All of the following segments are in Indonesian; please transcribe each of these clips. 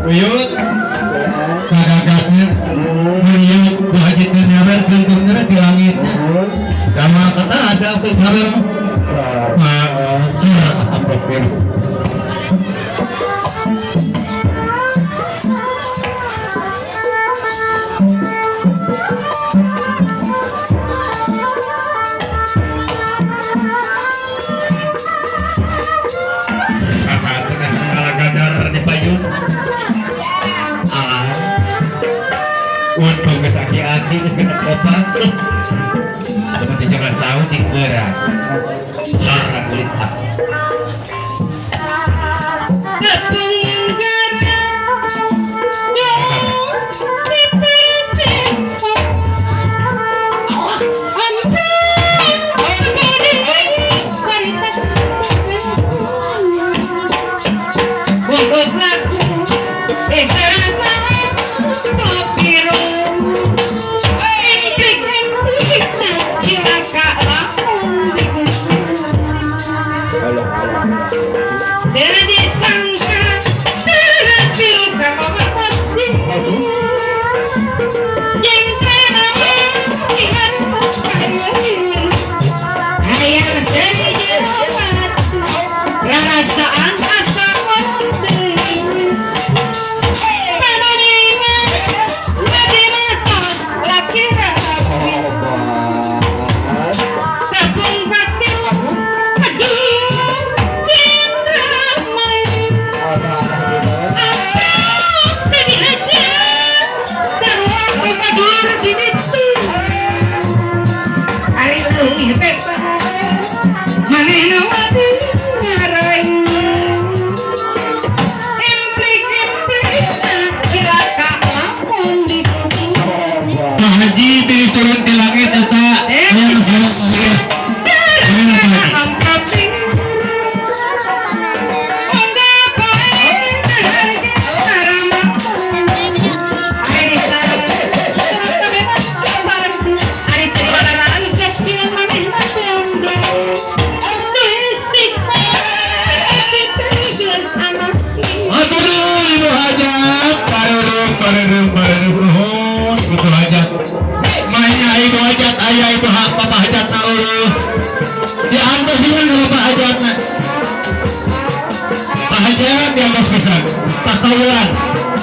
Uyut sagagatnya melihat wajibnya nyawer tentunya di langitnya sama kata ada sabar surat apa pun untung kesaki-aki kesana kopak ada 17 tahun sih berat sarang tulis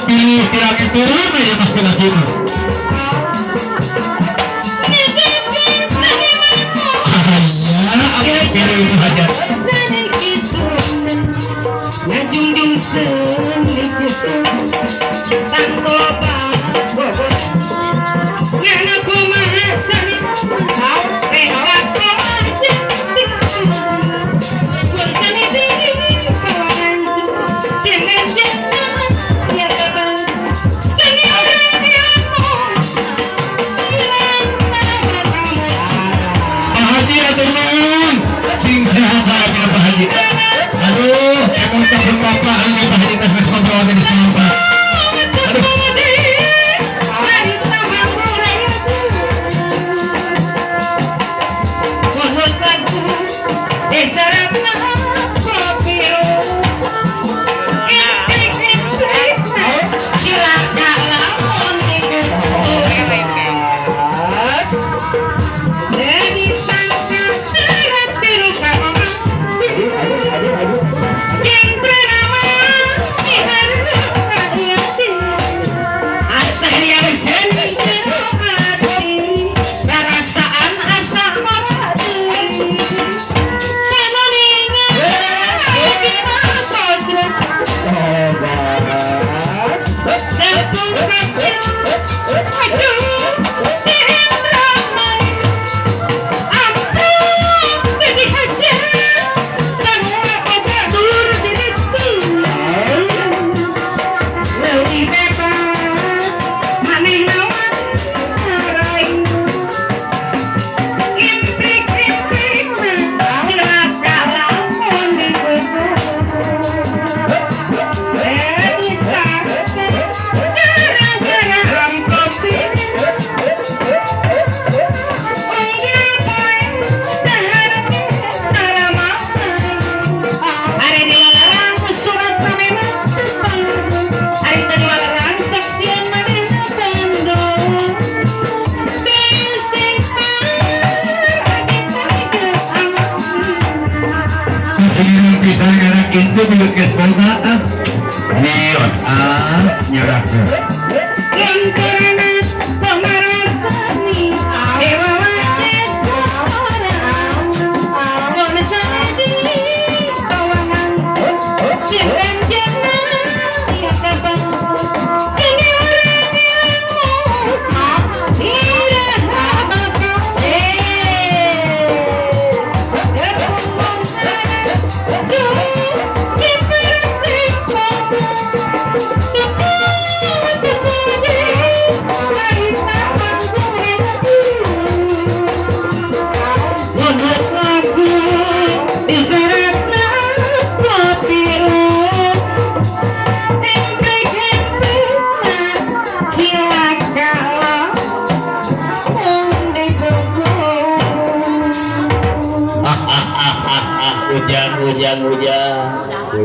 pilih tiang itu aja pasti lagi pilih itu aja ngajungjung senik tanpa bobot ngana kumaha sani kau rela kau aja bersani diri kawan jangan ya teman seni orang yang bahagia teman sing sehat lagi bahagia aduh emang tak berapa ini bahagia tak berapa dari semua aduh melukis boga bios nyerah Lantaran pemerasani Dewa wajib orang Mau sadi kawangan Simpan jenang ya kapan Sini orang yang musah Tidak bakal Kepunggung sana Duh ujang